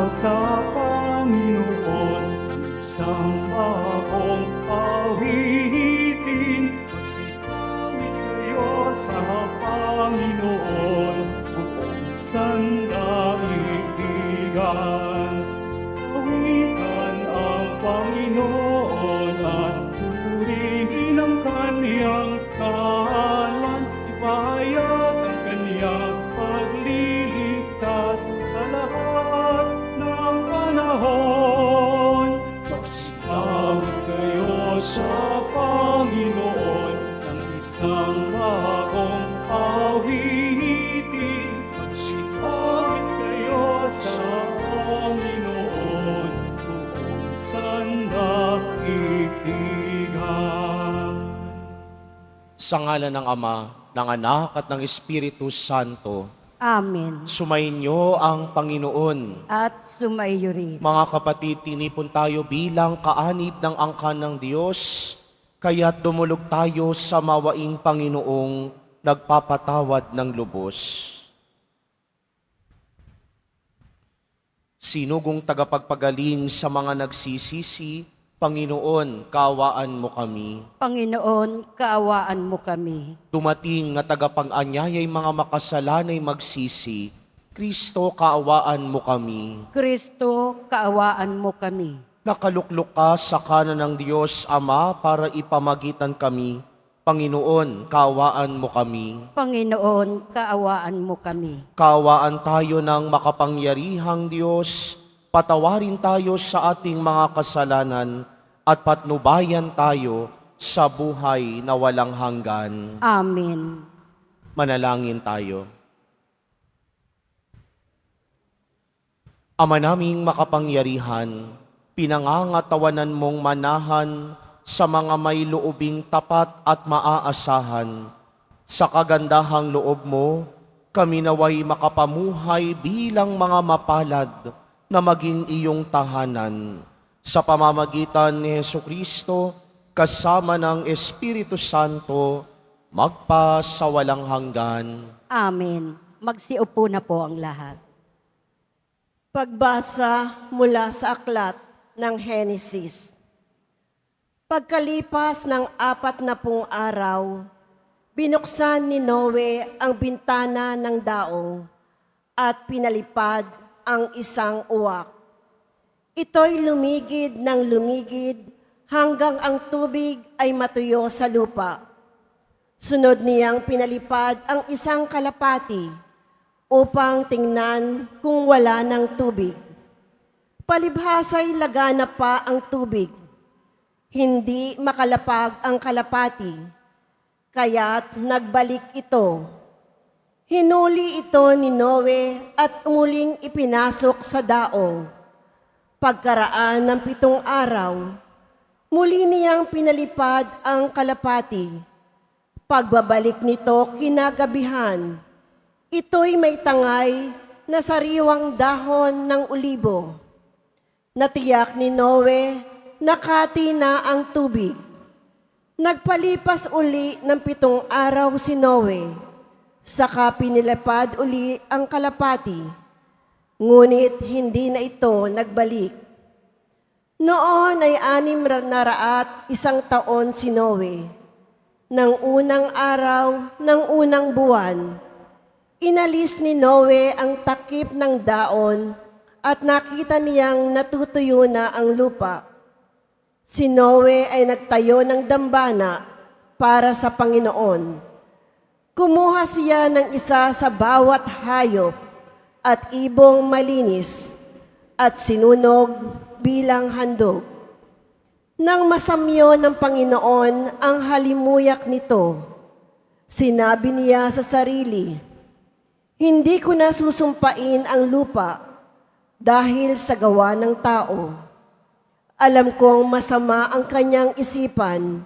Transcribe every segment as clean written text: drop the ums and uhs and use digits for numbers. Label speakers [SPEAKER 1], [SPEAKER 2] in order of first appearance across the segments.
[SPEAKER 1] sa Panginoon, isang bagong awitin. Magsikawit kayo sa Panginoon, buong sandaigdigan. Awitan ang Panginoon at purihin ang Kanyang ngalan. Ipahayag ang Kanyang pagliligtas sa lahat ng panahon. Magsikawit kayo sa Panginoon ng isang bagong awitin. Magsikawit kayo sa Panginoon, buong sandaigdigan.
[SPEAKER 2] Sa ngalan ng Ama, ng Anak at ng Espiritu Santo,
[SPEAKER 3] Amen.
[SPEAKER 2] sumainyo ang Panginoon.
[SPEAKER 3] At sumaiyo rin.
[SPEAKER 2] Mga kapatid, tinipon tayo bilang kaanib ng angkan ng Diyos, kaya't dumulog tayo sa mawaing Panginoong nagpapatawad ng lubos. Sinugong tagapagpagaling sa mga nagsisisi, Panginoon, kaawaan mo kami.
[SPEAKER 3] Panginoon, kaawaan mo kami.
[SPEAKER 2] Dumating na tagapag-anyaya'y mga makasalanay magsisi, Kristo, kaawaan mo kami.
[SPEAKER 3] Kristo, kaawaan mo kami.
[SPEAKER 2] Nakaluklok ka sa kanan ng Diyos Ama para ipamagitan kami. Panginoon, kaawaan mo kami.
[SPEAKER 3] Panginoon, kaawaan mo kami.
[SPEAKER 2] Kaawaan tayo ng makapangyarihang Diyos. Patawarin tayo sa ating mga kasalanan at patnubayan tayo sa buhay na walang hanggan.
[SPEAKER 3] Amen.
[SPEAKER 2] Manalangin tayo. Ama naming makapangyarihan, pinangangatawanan mong manahan sa mga may loobing tapat at maaasahan. Sa kagandahang loob mo, kami naway makapamuhay bilang mga mapalad na maging iyong tahanan. Sa pamamagitan ni Jesucristo, kasama ng Espiritu Santo, magpasawalang hanggan.
[SPEAKER 3] Amen. Magsiupo na po ang lahat.
[SPEAKER 4] Pagbasa mula sa aklat ng Henesis. Pagkalipas ng 40 araw, binuksan ni Noe ang bintana ng daong at pinalipad ang isang uwak. Ito'y lumigid ng lumigid hanggang ang tubig ay matuyo sa lupa. Sunod niyang pinalipad ang isang kalapati upang tingnan kung wala ng tubig. Palibhasa'y lagana pa ang tubig. Hindi makalapag ang kalapati, kaya't nagbalik ito. Hinuli ito ni Noe at muling ipinasok sa daong. Pagkaraan ng 7 araw, muli niyang pinalipad ang kalapati. Pagbabalik nito kinagabihan, ito'y may tangay na sariwang dahon ng ulibo. Natiyak ni Noe, nakati na ang tubig. Nagpalipas uli ng 7 araw si Noe. Saka pinilapad uli ang kalapati, ngunit hindi na ito nagbalik. Noon ay 601 taon si Noe. Nang unang araw ng unang buwan, inalis ni Noe ang takip ng daon at nakita niyang natutuyo na ang lupa. Si Noe ay nagtayo ng dambana para sa Panginoon. Kumuha siya ng isa sa bawat hayop at ibong malinis at sinunog bilang handog. Nang masamyo ng Panginoon ang halimuyak nito, sinabi niya sa sarili, "Hindi ko na susumpain ang lupa dahil sa gawa ng tao. Alam kong masama ang kanyang isipan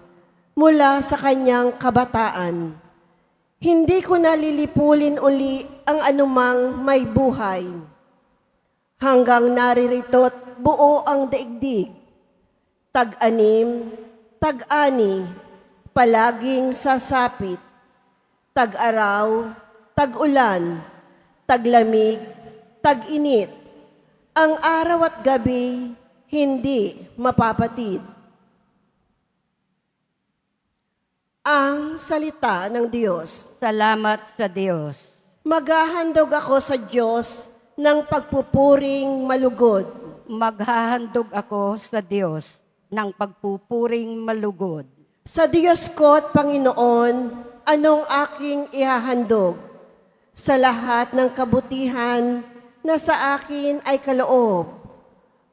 [SPEAKER 4] mula sa kanyang kabataan. Hindi ko na lilipulin uli ang anumang may buhay. Hanggang naririto't buo ang daigdig. Tag-anim, tag-ani, palaging sasapit. Tag-araw, tag-ulan, taglamig, tag-init. Ang araw at gabi hindi mapapatid. Ang salita ng Diyos.
[SPEAKER 3] Salamat sa Diyos.
[SPEAKER 4] Maghahandog ako sa Diyos ng pagpupuring malugod.
[SPEAKER 3] Maghahandog ako sa Diyos ng pagpupuring malugod.
[SPEAKER 4] Sa Diyos ko at Panginoon, anong aking ihahandog? Sa lahat ng kabutihan na sa akin ay kaloob.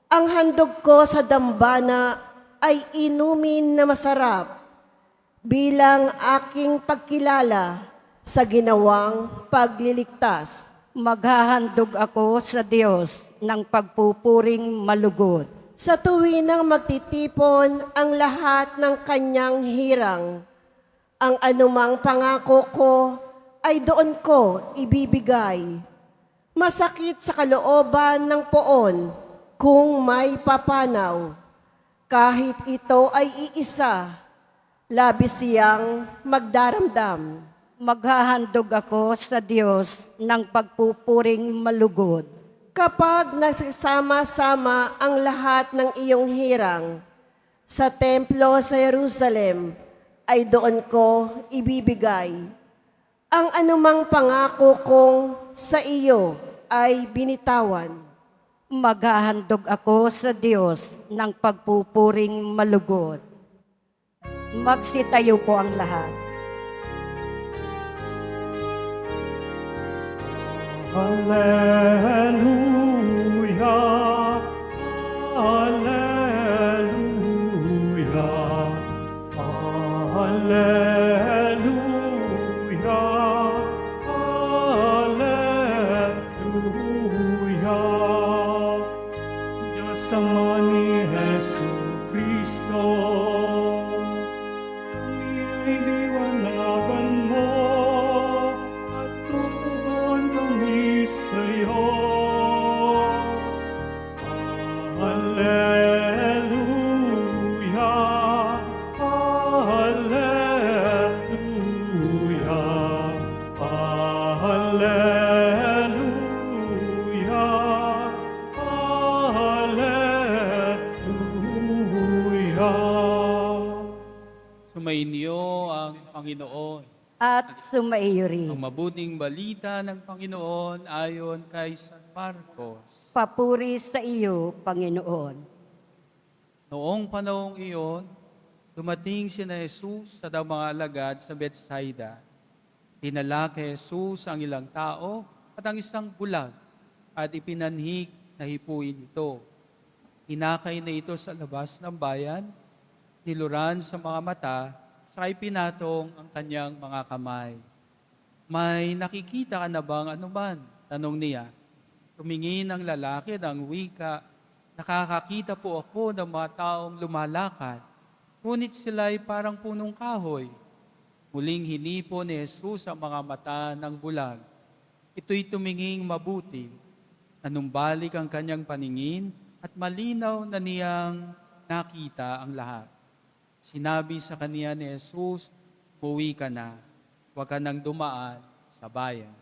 [SPEAKER 4] Ang handog ko sa dambana ay inumin na masarap bilang aking pagkilala sa ginawang pagliligtas.
[SPEAKER 3] Maghahandog ako sa Diyos ng pagpupuring malugod.
[SPEAKER 4] Sa tuwinang magtitipon ang lahat ng kanyang hirang, ang anumang pangako ko ay doon ko ibibigay. Masakit sa kalooban ng poon kung may papanaw. Kahit ito ay iisa, labis siyang magdaramdam.
[SPEAKER 3] Maghahandog ako sa Diyos ng pagpupuring malugod.
[SPEAKER 4] Kapag nagsasama-sama ang lahat ng iyong hirang, sa templo sa Jerusalem ay doon ko ibibigay. Ang anumang pangako kong sa iyo ay binitawan.
[SPEAKER 3] Maghahandog ako sa Diyos ng pagpupuring malugod. Magsitayo po ang lahat.
[SPEAKER 1] Hallelujah, Hallelujah, Hallelujah, Hallelujah. Diyos Ama ni Jesucristo, kami ay liwanagan mo at tutugon kami sa'yo. Hallelujah, Hallelujah, Hallelujah, Hallelujah.
[SPEAKER 5] Sumainyo ang Panginoon.
[SPEAKER 3] At sumaiyo rin.
[SPEAKER 5] Ang mabuting balita ng Panginoon ayon kay San Marcos.
[SPEAKER 3] Papuri sa iyo, Panginoon.
[SPEAKER 5] Noong panahong iyon, dumating sina Jesus sa mga alagad sa Bethsaida. Dinala kay Jesus ang ilang tao at ang isang bulag at ipinanhig na hipuin ito. Inakay na ito sa labas ng bayan, niluran sa mga mata, saka ipinatong ang kanyang mga kamay. May nakikita ka na bang anuman? Tanong niya. Tumingin ang lalaki ng wika, nakakakita po ako ng mga taong lumalakad, ngunit sila'y parang punong kahoy. Muling hinipo ni Jesus ang mga mata ng bulag. Ito'y tuminging mabuti. Nanumbalik ang kanyang paningin at malinaw na niyang nakita ang lahat. Sinabi sa kaniya ni Jesus, "Uwi ka na, huwag ka nang dumaan sa bayan."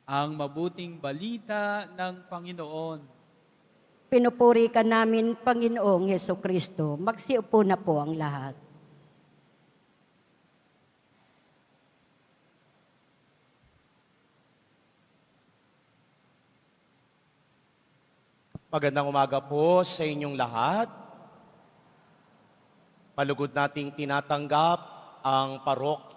[SPEAKER 5] Ang mabuting balita ng Panginoon.
[SPEAKER 3] Pinupuri ka namin, Panginoong Hesukristo. Magsiupo na po ang lahat.
[SPEAKER 2] Magandang umaga po sa inyong lahat. Malugod nating tinatanggap ang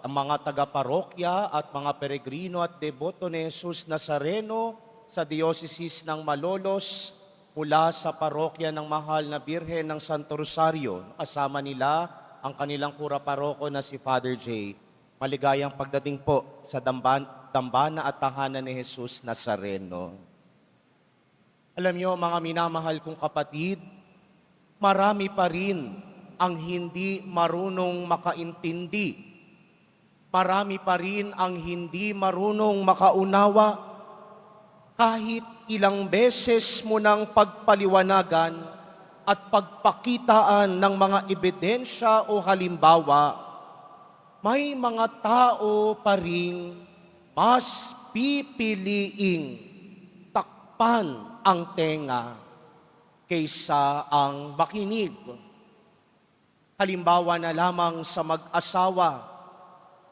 [SPEAKER 2] mga taga-parokya at mga peregrino at deboto ni Jesus Nazareno sa Diocese ng Malolos mula sa parokya ng Mahal na Birhen ng Santo Rosario. Kasama nila ang kanilang kura paroko na si Father J. Maligayang pagdating po sa dambana at tahanan ni Jesus Nazareno. Alam niyo, mga minamahal kong kapatid, marami pa rin ang hindi marunong makaintindi. Marami pa rin ang hindi marunong makaunawa. Kahit ilang beses mo nang pagpaliwanagan at pagpakitaan ng mga ebidensya o halimbawa, may mga tao pa rin mas pipiliing takpan ang tenga kaysa ang makinig. Halimbawa na lamang sa mag-asawa,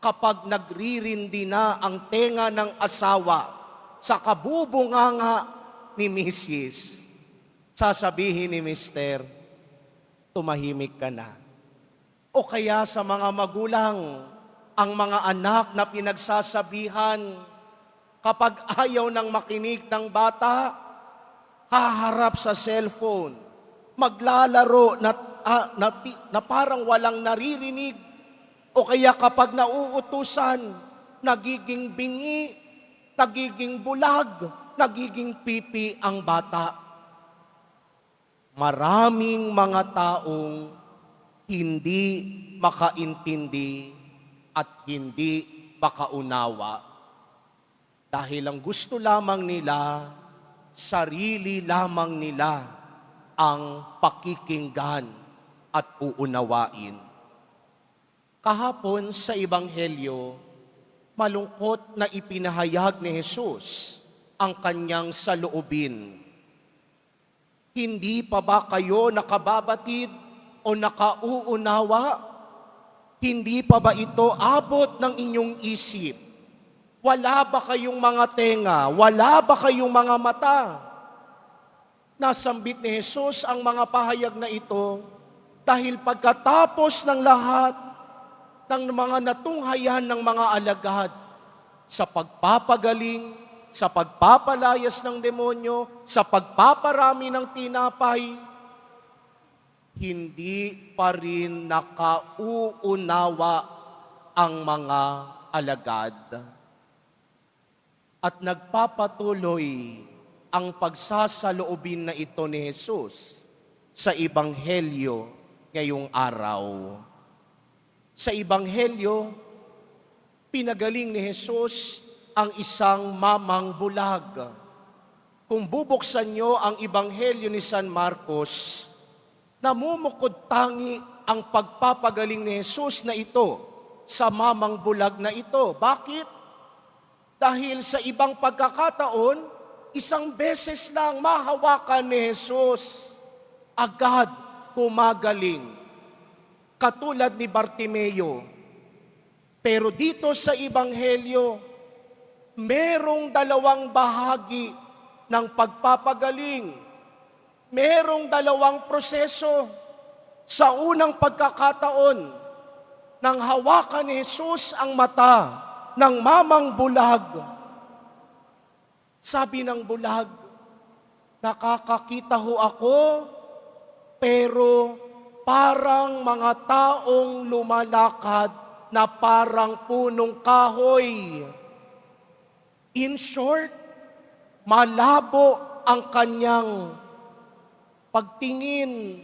[SPEAKER 2] kapag nagririndi na ang tenga ng asawa sa kabubunganga ni Mrs., sasabihin ni Mister, tumahimik ka na. O kaya sa mga magulang, ang mga anak na pinagsasabihan, kapag ayaw ng makinig ng bata, haharap sa cellphone, maglalaro na parang walang naririnig, o kaya kapag nauutusan, nagiging bingi, nagiging bulag, nagiging pipi ang bata. Maraming mga taong hindi makaintindi at hindi makaunawa dahil ang gusto lamang nila, sarili lamang nila ang pakikinggan at uunawain. Kahapon sa Ebanghelyo, malungkot na ipinahayag ni Jesus ang kanyang saloobin. Hindi pa ba kayo nakababatid o nakauunawa? Hindi pa ba ito abot ng inyong isip? Wala ba kayong mga tenga? Wala ba kayong mga mata? Nasambit ni Jesus ang mga pahayag na ito dahil pagkatapos ng lahat ng mga natunghayan ng mga alagad sa pagpapagaling, sa pagpapalayas ng demonyo, sa pagpaparami ng tinapay, hindi pa rin nakauunawa ang mga alagad. At nagpapatuloy ang pagsasaloobin na ito ni Jesus sa Ebanghelyo ngayong araw. Sa Ebanghelyo, pinagaling ni Jesus ang isang mamang bulag. Kung bubuksan niyo ang Ebanghelyo ni San Marcos, namumukod tangi ang pagpapagaling ni Jesus na ito sa mamang bulag na ito. Bakit? Dahil sa ibang pagkakataon, isang beses lang mahawakan ni Jesus, agad kumagaling. Katulad ni Bartimeo. Pero dito sa Ebanghelyo, merong dalawang bahagi ng pagpapagaling. Merong dalawang proseso. Sa unang pagkakataon, nang hawakan ni Jesus ang mata ng mamang bulag, sabi ng bulag, nakakakita ho ako, pero parang mga taong lumalakad na parang punong kahoy. In short, malabo ang kanyang pagtingin.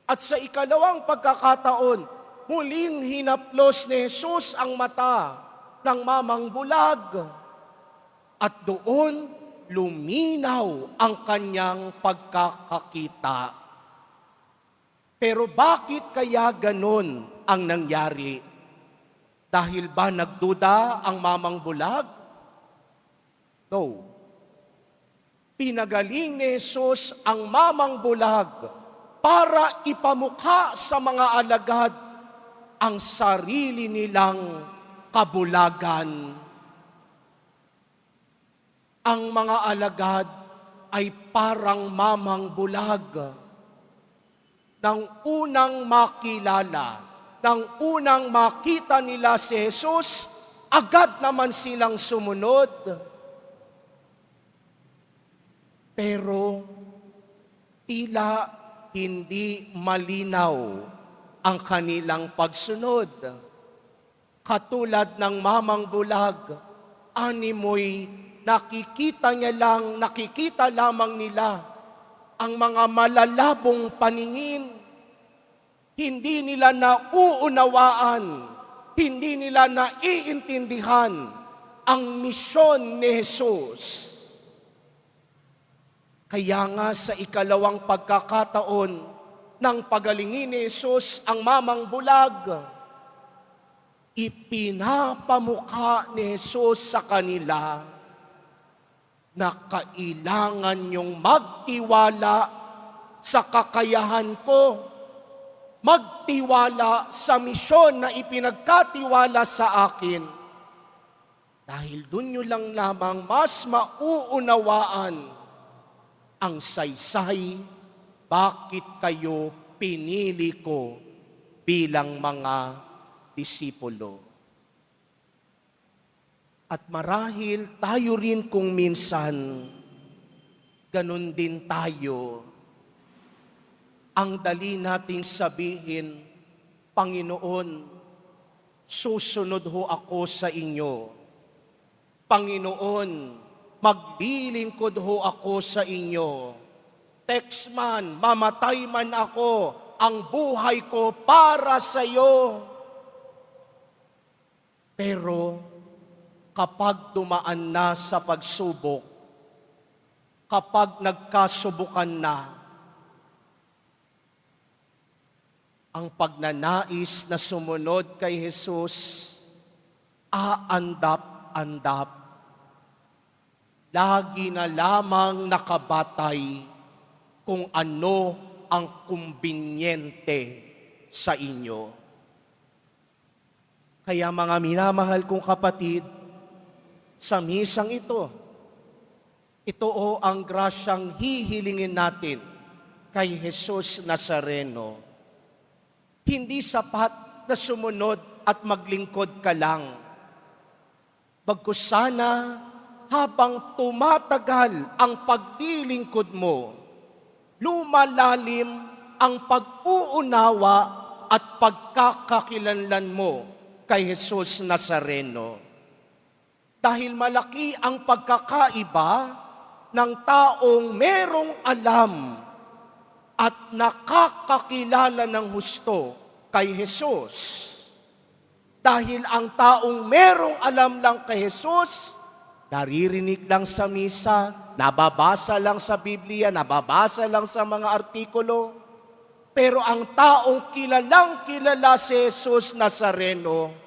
[SPEAKER 2] At sa ikalawang pagkakataon, muling hinaplos ni Jesus ang mata ng mamang bulag. At doon, luminaw ang kanyang pagkakakita. Pero bakit kaya ganon ang nangyari? Dahil ba nagduda ang mamang bulag? No. Pinagaling ni Jesus ang mamang bulag para ipamukha sa mga alagad ang sarili nilang kabulagan. Ang mga alagad ay parang mamang bulag. Nang unang makilala, nang unang makita nila si Jesus, agad naman silang sumunod. Pero tila hindi malinaw ang kanilang pagsunod. Katulad ng mamang bulag, animoy nakikita lamang nila ang mga malalabong paningin. Hindi nila nauunawaan, hindi nila naiintindihan ang misyon ni Jesus. Kaya nga sa ikalawang pagkakataon ng pagalingin ni Jesus ang mamang bulag, ipinapamukha ni Jesus sa kanila na kailangan niyong magtiwala sa kakayahan ko, magtiwala sa misyon na ipinagkatiwala sa akin. Dahil dun nyo lang lamang mas mauunawaan ang saysay, bakit kayo pinili ko bilang mga disipulo. At marahil tayo rin kung minsan, ganun din tayo. Ang dali nating sabihin, Panginoon, susunod ho ako sa inyo. Panginoon, maglilingkod ho ako sa inyo. Text man, mamatay man ako, ang buhay ko para sa iyo. Pero kapag dumaan na sa pagsubok, kapag nagkasubukan na, ang pagnanais na sumunod kay Jesus, aandap-andap, lagi na lamang nakabatay kung ano ang kumbinyente sa inyo. Kaya mga minamahal kong kapatid, sa misang ito o ang grasyang hihilingin natin kay Jesus Nazareno. Hindi sapat na sumunod at maglingkod ka lang. Bagkus sana habang tumatagal ang paglilingkod mo, lumalalim ang pag-uunawa at pagkakakilanlan mo kay Jesus Nazareno. Dahil malaki ang pagkakaiba ng taong merong alam at nakakakilala ng husto kay Jesus. Dahil ang taong merong alam lang kay Jesus, naririnig lang sa misa, nababasa lang sa Biblia, nababasa lang sa mga artikulo. Pero ang taong kilalang kilala si Jesus Nazareno,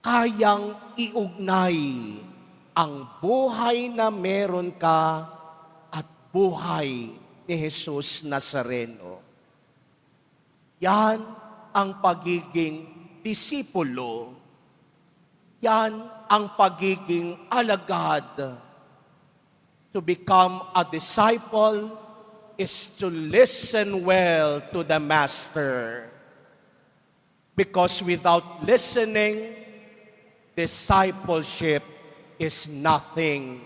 [SPEAKER 2] kayang iugnay ang buhay na meron ka at buhay ni Jesus Nazareno. Yan ang pagiging disipulo. Yan ang pagiging alagad. To become a disciple is to listen well to the Master. Because without listening, discipleship is nothing.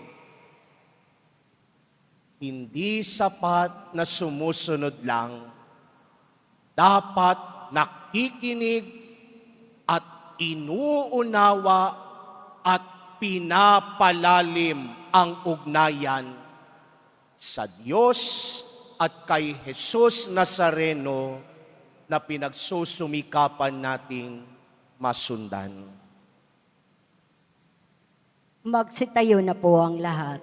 [SPEAKER 2] Hindi sapat na sumusunod lang. Dapat nakikinig at inuunawa at pinapalalim ang ugnayan sa Diyos at kay Jesus Nazareno na pinagsusumikapan nating masundan.
[SPEAKER 3] Magsitayo na po ang lahat.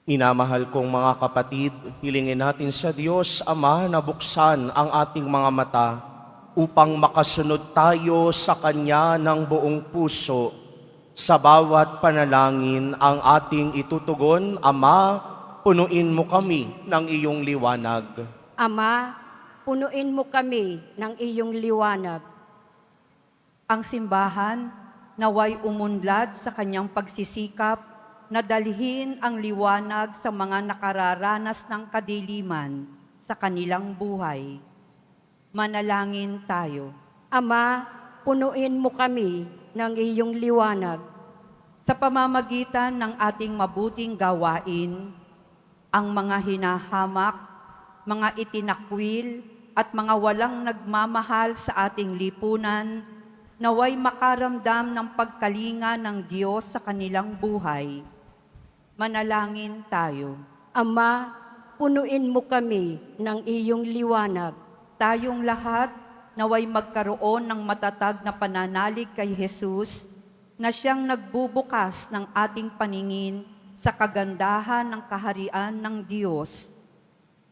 [SPEAKER 2] Minamahal kong mga kapatid, hilingin natin sa Diyos Ama na buksan ang ating mga mata upang makasunod tayo sa Kanya ng buong puso. Sa bawat panalangin ang ating itutugon, Ama, punuin mo kami ng iyong liwanag.
[SPEAKER 3] Ama, punuin mo kami ng iyong liwanag.
[SPEAKER 6] Ang simbahan naway umunlad sa kanyang pagsisikap na dalhin ang liwanag sa mga nakararanas ng kadiliman sa kanilang buhay. Manalangin tayo.
[SPEAKER 3] Ama, punuin mo kami ng iyong liwanag.
[SPEAKER 6] Sa pamamagitan ng ating mabuting gawain, ang mga hinahamak, mga itinakwil, at mga walang nagmamahal sa ating lipunan, naway makaramdam ng pagkalinga ng Diyos sa kanilang buhay. Manalangin tayo.
[SPEAKER 3] Ama, punuin mo kami ng iyong liwanag.
[SPEAKER 6] Tayong lahat naway magkaroon ng matatag na pananalig kay Jesus na siyang nagbubukas ng ating paningin sa kagandahan ng kaharian ng Diyos.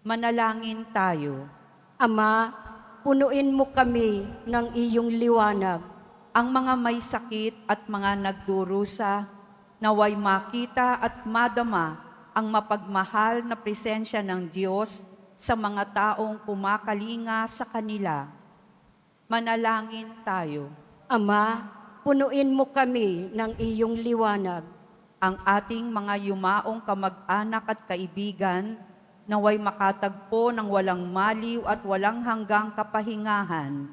[SPEAKER 6] Manalangin tayo.
[SPEAKER 3] Ama, punuin mo kami ng iyong liwanag.
[SPEAKER 6] Ang mga may sakit at mga nagdurusa, naway makita at madama ang mapagmahal na presensya ng Diyos sa mga taong kumakalinga sa kanila. Manalangin tayo.
[SPEAKER 3] Ama, punuin mo kami ng iyong liwanag.
[SPEAKER 6] Ang ating mga yumaong kamag-anak at kaibigan, naway makatagpo ng walang maliw at walang hanggang kapahingahan.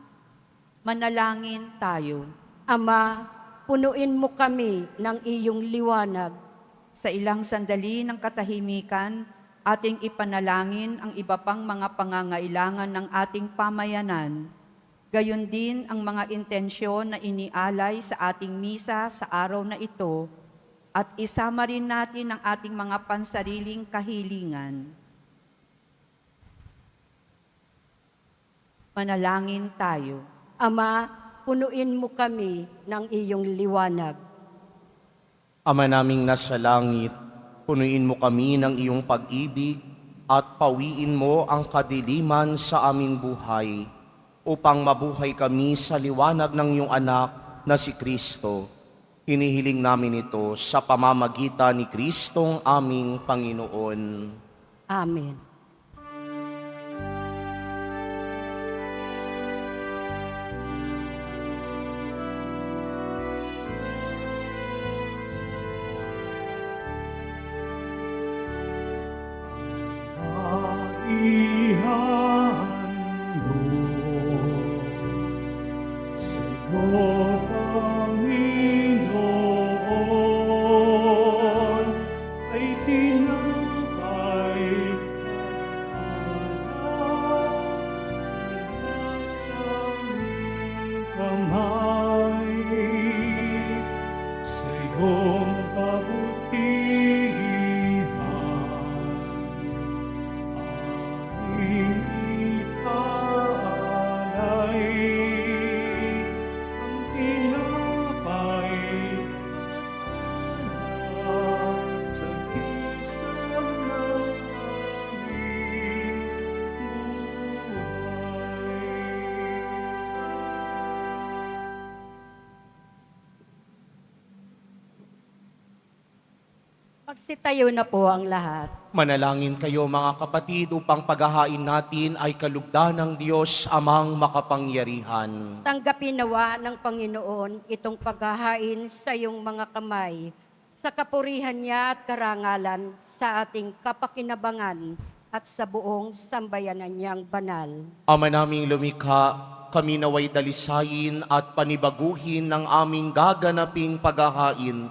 [SPEAKER 6] Manalangin tayo.
[SPEAKER 3] Ama, punuin mo kami ng iyong liwanag.
[SPEAKER 6] Sa ilang sandali ng katahimikan, ating ipanalangin ang iba pang mga pangangailangan ng ating pamayanan. Gayon din ang mga intensyon na inialay sa ating misa sa araw na ito, at isama rin natin ang ating mga pansariling kahilingan. Manalangin tayo.
[SPEAKER 3] Ama, punuin mo kami ng iyong liwanag.
[SPEAKER 2] Ama naming nasa langit, punuin mo kami ng iyong pag-ibig at pawiin mo ang kadiliman sa aming buhay upang mabuhay kami sa liwanag ng iyong anak na si Kristo. Hinihiling namin ito sa pamamagitan ni Kristong aming Panginoon.
[SPEAKER 3] Amen.
[SPEAKER 1] Ihandog sa'yo, Panginoon, ay tinapay at alak sa aming kamay. Sa iyong kabutihan aming ipaalay ang tinapay at alak sa gisang ng aming buhay.
[SPEAKER 3] Magsitayo na po ang lahat.
[SPEAKER 2] Manalangin kayo mga kapatid upang paghahain natin ay kalugdan ng Diyos amang makapangyarihan.
[SPEAKER 3] Tanggapin nawa ng Panginoon itong paghahain sa iyong mga kamay, sa kapurihan niya at karangalan, sa ating kapakinabangan at sa buong sambayanan niyang banal.
[SPEAKER 2] Ama naming lumikha, kami naway dalisayin at panibaguhin ng aming gaganaping paghahain.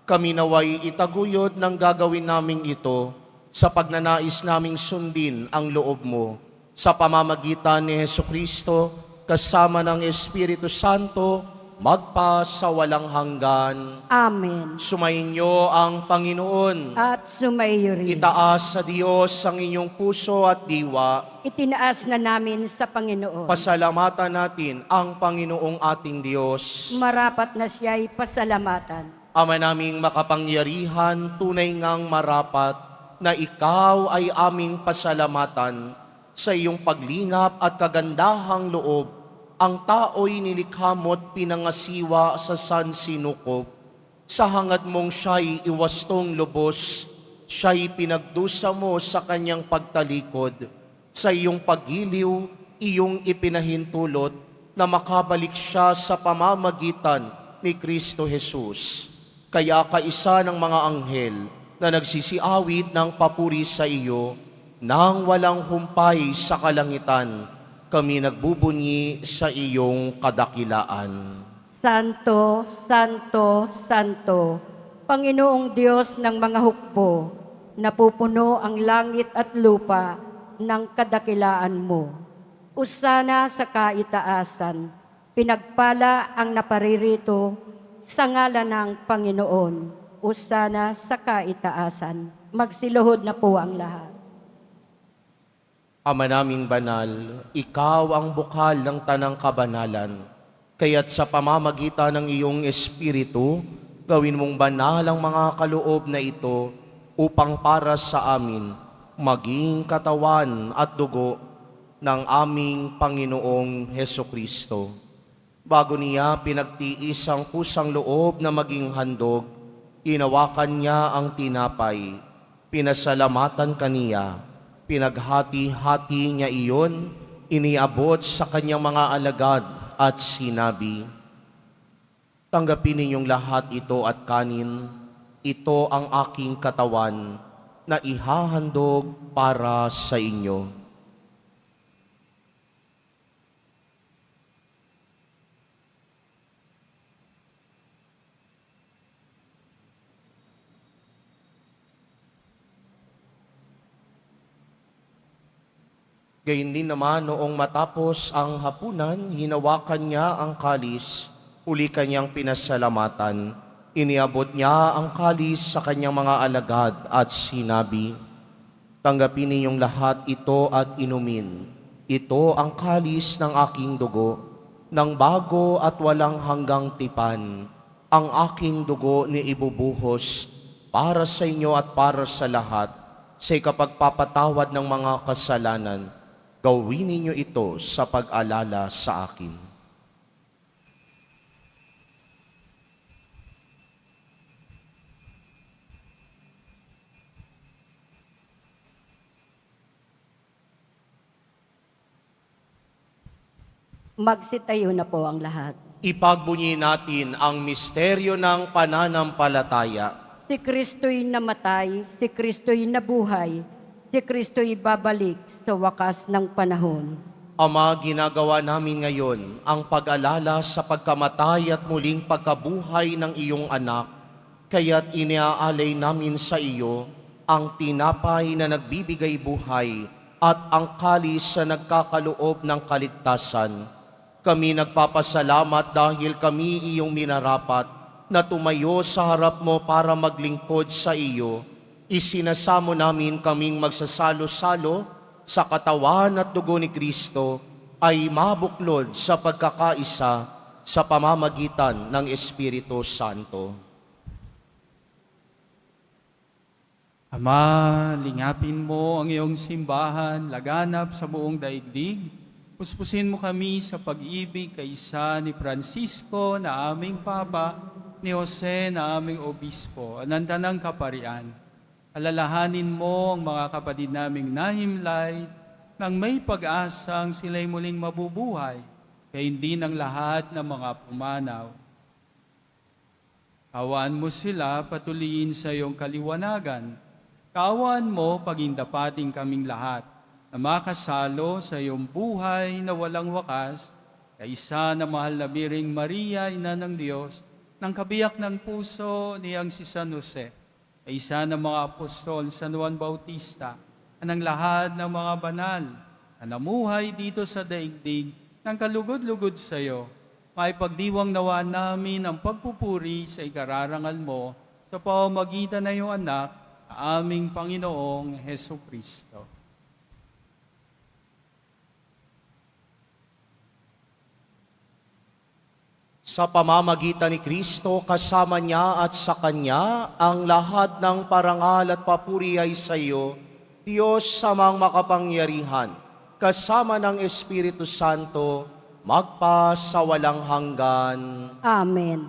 [SPEAKER 2] Kami naway itaguyod ng gagawin naming ito sa pagnanais naming sundin ang loob mo. Sa pamamagitan ni Jesucristo, kasama ng Espiritu Santo, magpa sa walang hanggan.
[SPEAKER 3] Amen.
[SPEAKER 2] Sumainyo ang Panginoon.
[SPEAKER 3] At sumaiyo rin.
[SPEAKER 2] Itaas sa Diyos ang inyong puso at diwa.
[SPEAKER 3] Itinaas na namin sa Panginoon.
[SPEAKER 2] Pasalamatan natin ang Panginoong ating Diyos.
[SPEAKER 3] Marapat na siya'y pasalamatan.
[SPEAKER 2] Ama naming makapangyarihan, tunay ngang marapat na ikaw ay aming pasalamatan sa iyong paglingap at kagandahang loob. Ang tao'y nilikha mo't pinangasiwa sa sansinukob. Sa hangad mong siya'y iwastong lubos, siya'y pinagdusa mo sa kanyang pagtalikod. Sa iyong paggiliw, iyong ipinahintulot na makabalik siya sa pamamagitan ni Kristo Jesus. Kaya kaisa ng mga anghel na nagsisiawit ng papuri sa iyo, nang walang humpay sa kalangitan, kami nagbubunyi sa iyong kadakilaan.
[SPEAKER 3] Santo, Santo, Santo, Panginoong Diyos ng mga hukbo, napupuno ang langit at lupa ng kadakilaan mo. Usana sa kaitaasan, pinagpala ang naparirito sa ngalan ng Panginoon. Usana sa kaitaasan. Magsiluhod na po ang lahat.
[SPEAKER 2] Ama naming banal, ikaw ang bukal ng tanang kabanalan. Kaya't sa pamamagitan ng iyong Espiritu, gawin mong banal ang mga kaloob na ito upang para sa amin maging katawan at dugo ng aming Panginoong Heso Kristo. Bago niya pinagtiis ang kusang loob na maging handog, hinawakan niya ang tinapay, pinasalamatan kaniya, pinaghati-hati niya iyon, iniabot sa kanyang mga alagad at sinabi, "Tanggapin ninyong lahat ito at kanin, ito ang aking katawan na ihahandog para sa inyo." Gayun din naman noong matapos ang hapunan, hinawakan niya ang kalis, uli kanyang pinasalamatan. Iniabot niya ang kalis sa kanyang mga alagad at sinabi, "Tanggapin ninyong lahat ito at inumin. Ito ang kalis ng aking dugo, ng bago at walang hanggang tipan. Ang aking dugo ni ibubuhos para sa inyo at para sa lahat, sa ikapagpapatawad ng mga kasalanan. Gawin ninyo ito sa pag-alala sa akin."
[SPEAKER 3] Magsitayo na po ang lahat.
[SPEAKER 2] Ipagbunyi natin ang misteryo ng pananampalataya.
[SPEAKER 3] Si Kristo'y namatay, si Kristo'y nabuhay, si Kristo'y babalik sa wakas ng panahon.
[SPEAKER 2] Ama, ginagawa namin ngayon ang pag-alala sa pagkamatay at muling pagkabuhay ng iyong anak, kaya't iniaalay namin sa iyo ang tinapay na nagbibigay buhay at ang kalis na nagkakaloob ng kaligtasan. Kami nagpapasalamat dahil kami iyong minarapat na tumayo sa harap mo para maglingkod sa iyo. Isinasamo namin kaming magsasalo-salo sa katawan at dugo ni Kristo ay mabuklod sa pagkakaisa sa pamamagitan ng Espiritu Santo.
[SPEAKER 5] Ama, lingapin mo ang iyong simbahan, laganap sa buong daigdig. Puspusin mo kami sa pag-ibig kay isa ni Francisco na aming Papa, ni Jose na aming Obispo, anantanang kaparian. Alalahanin mo ang mga kapatid naming nahimlay nang may pag-asang sila'y muling mabubuhay, kaya hindi ng lahat ng mga pumanaw. Kaawaan mo sila patuloyin sa iyong kaliwanagan. Kaawaan mo pagindapating kaming lahat na makasalo sa iyong buhay na walang wakas, kaisa na mahal na Biring Maria, Ina ng Diyos, ng kabiyak ng puso niyang si San Jose, kaisa ng mga apostol San Juan Bautista, at ng lahat ng mga banal na namuhay dito sa daigdig ng kalugod-lugod sa iyo, maipagdiwang nawa namin ang pagpupuri sa ikararangal mo sa pamamagitan ng iyong anak, aming Panginoong Heso Kristo.
[SPEAKER 2] Sa pamamagitan ni Kristo, kasama niya at sa Kanya, ang lahat ng parangal at papuri ay sa iyo, Diyos samang makapangyarihan, kasama ng Espiritu Santo, magpa sa walang hanggan.
[SPEAKER 3] Amen.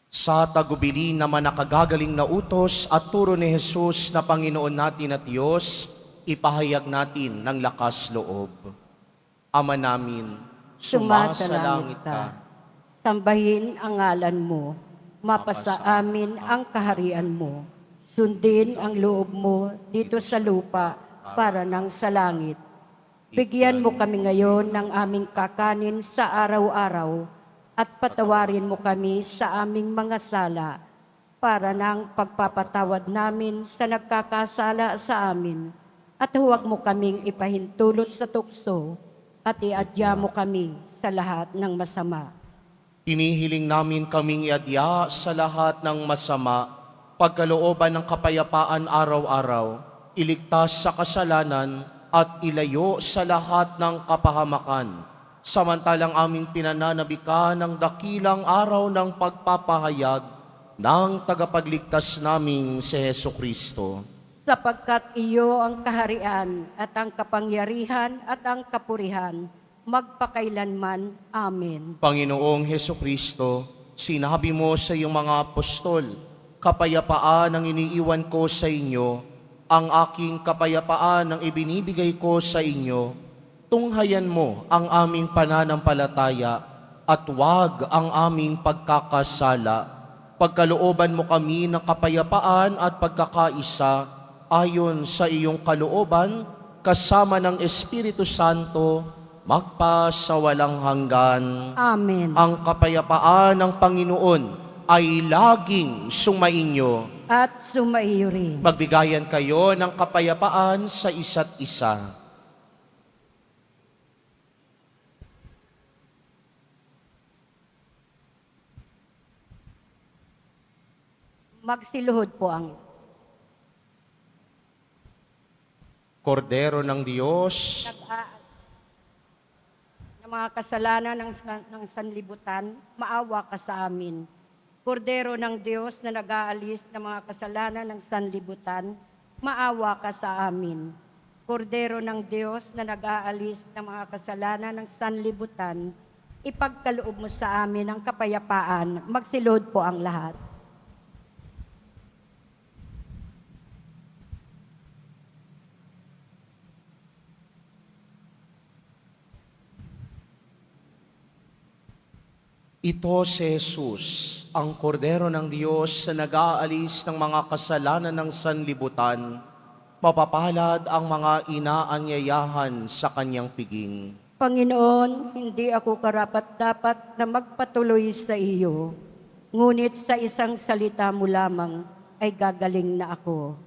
[SPEAKER 2] Sa tagubilin naman nakagagaling na utos at turo ni Jesus na Panginoon natin at Diyos, ipahayag natin ng lakas loob. Ama namin,
[SPEAKER 3] Sumasalangit ka. Sambahin ang ngalan mo. Mapasa amin ang kaharian mo. Sundin ang loob mo dito sa lupa para nang sa langit. Bigyan mo kami ngayon ng aming kakanin sa araw-araw at patawarin mo kami sa aming mga sala para nang pagpapatawad namin sa nagkakasala sa amin. At huwag mo kaming ipahintulot sa tukso at iadya mo kami sa lahat ng masama.
[SPEAKER 2] Hinihiling namin kaming iadya sa lahat ng masama, pagkalooban ng kapayapaan araw-araw, iligtas sa kasalanan at ilayo sa lahat ng kapahamakan, samantalang aming pinananabika ng dakilang araw ng pagpapahayag ng tagapagligtas naming si Heso Kristo.
[SPEAKER 3] sapagkat iyo ang kaharian at ang kapangyarihan at ang kapurihan magpakailanman. Amen.
[SPEAKER 2] Panginoong Heso Kristo, sinabi mo sa iyong mga apostol, kapayapaan ang iniiwan ko sa inyo, ang aking kapayapaan ang ibinibigay ko sa inyo. Tunghayan mo ang aming pananampalataya at huwag ang aming pagkakasala. Pagkalooban mo kami ng kapayapaan at pagkakaisa ayon sa iyong kalooban, kasama ng Espiritu Santo, magpa sa walang hanggan.
[SPEAKER 3] Amen.
[SPEAKER 2] Ang kapayapaan ng Panginoon ay laging sumainyo.
[SPEAKER 3] At sumaiyo rin.
[SPEAKER 2] Magbigayan kayo ng kapayapaan sa isa't isa.
[SPEAKER 3] Magsiluhod po ang
[SPEAKER 2] Kordero ng Diyos,
[SPEAKER 3] ng mga kasalanan ng sanlibutan, maawa ka sa amin. Kordero ng Diyos na nag-aalis ng mga kasalanan ng sanlibutan, maawa ka sa amin. Kordero ng Diyos na nag-aalis ng mga kasalanan ng sanlibutan, ipagkaloob mo sa amin ang kapayapaan. Magsilod po ang lahat.
[SPEAKER 2] ito si Jesus, ang Kordero ng Diyos na nag-aalis ng mga kasalanan ng sanlibutan. Mapapalad ang mga inaanyayahan sa kanyang piging.
[SPEAKER 3] Panginoon, hindi ako karapat-dapat na magpatuloy sa iyo, ngunit sa isang salita mo lamang ay gagaling na ako.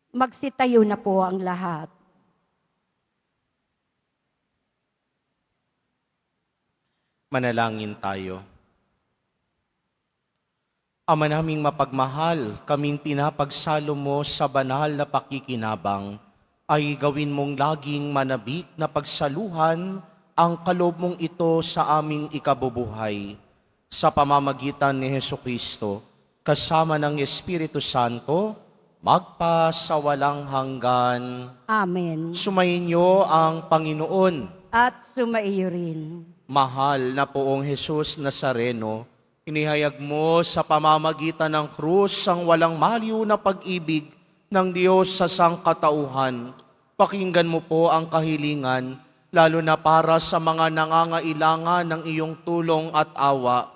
[SPEAKER 3] Magsitayo na po ang lahat.
[SPEAKER 2] Manalangin tayo. Ama naming mapagmahal, kaming pinapagsalo mo sa banal na pakikinabang, ay gawin mong laging manabik na pagsaluhan ang kaloob mong ito sa aming ikabubuhay. Sa pamamagitan ni Hesukristo, kasama ng Espiritu Santo, magpa sa walang hanggan.
[SPEAKER 3] Amen.
[SPEAKER 2] Sumainyo ang Panginoon.
[SPEAKER 3] At sumaiyo rin.
[SPEAKER 2] Mahal na poong Jesus Nazareno, inihayag mo sa pamamagitan ng krus ang walang maliw na pag-ibig ng Diyos sa sangkatauhan. Pakinggan mo po ang kahilingan, lalo na para sa mga nangangailangan ng iyong tulong at awa.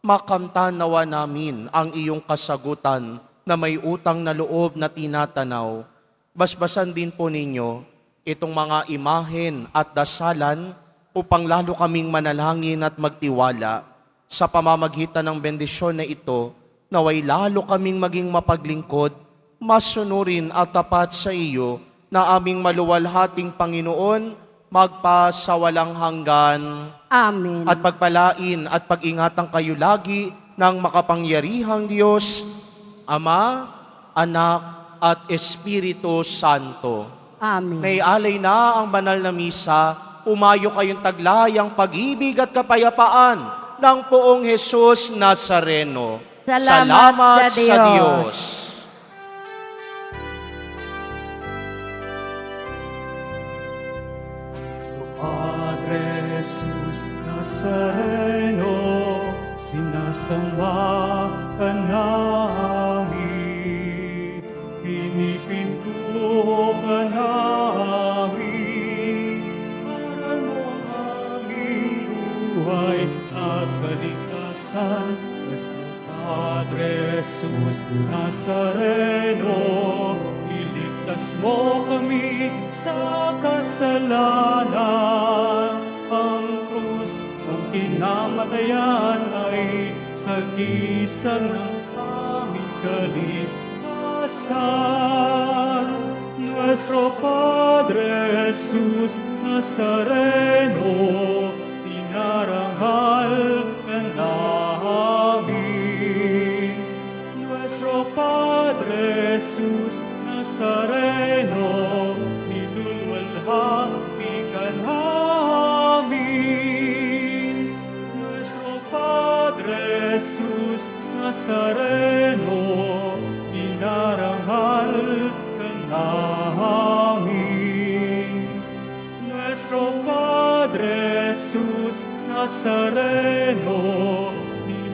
[SPEAKER 2] Makamtan nawa namin ang iyong kasagutan na may utang na loob na tinatanaw. Basbasan din po ninyo itong mga imahen at dasalan upang lalo kaming manalangin at magtiwala. Sa pamamagitan ng bendisyon na ito, naway lalo kaming maging mapaglingkod, masunurin at tapat sa iyo na aming maluwalhating Panginoon, magpa sa walang hanggan.
[SPEAKER 3] Amen.
[SPEAKER 2] At pagpalain at pag-ingatan kayo lagi ng makapangyarihang Diyos, Ama, Anak, at Espiritu Santo.
[SPEAKER 3] Amen.
[SPEAKER 2] May alay na ang banal na misa, umayo kayong taglayang pag-ibig at kapayapaan ng poong Jesus Nazareno.
[SPEAKER 3] Salamat sa Diyos.
[SPEAKER 1] Padre Jesus Nazareno, sinasamba ka namin, pinipinto ka namin, para mo ang aming buhay at kaligtasan. Nuestro Padre Jesus Nazareno, iligtas mo kami sa kasalanan. Ang krus ng kinamatayan ay sagisag ng aming kaligtasan. Nuestro Padre Jesus Nazareno, dinarangal ka namin. Nuestro Padre Jesus Nazareno, nilulwalhati ka namin. Nuestro Padre Jesus Nazareno, dinarangal ka namin. Nuestro Padre Jesus Nazareno,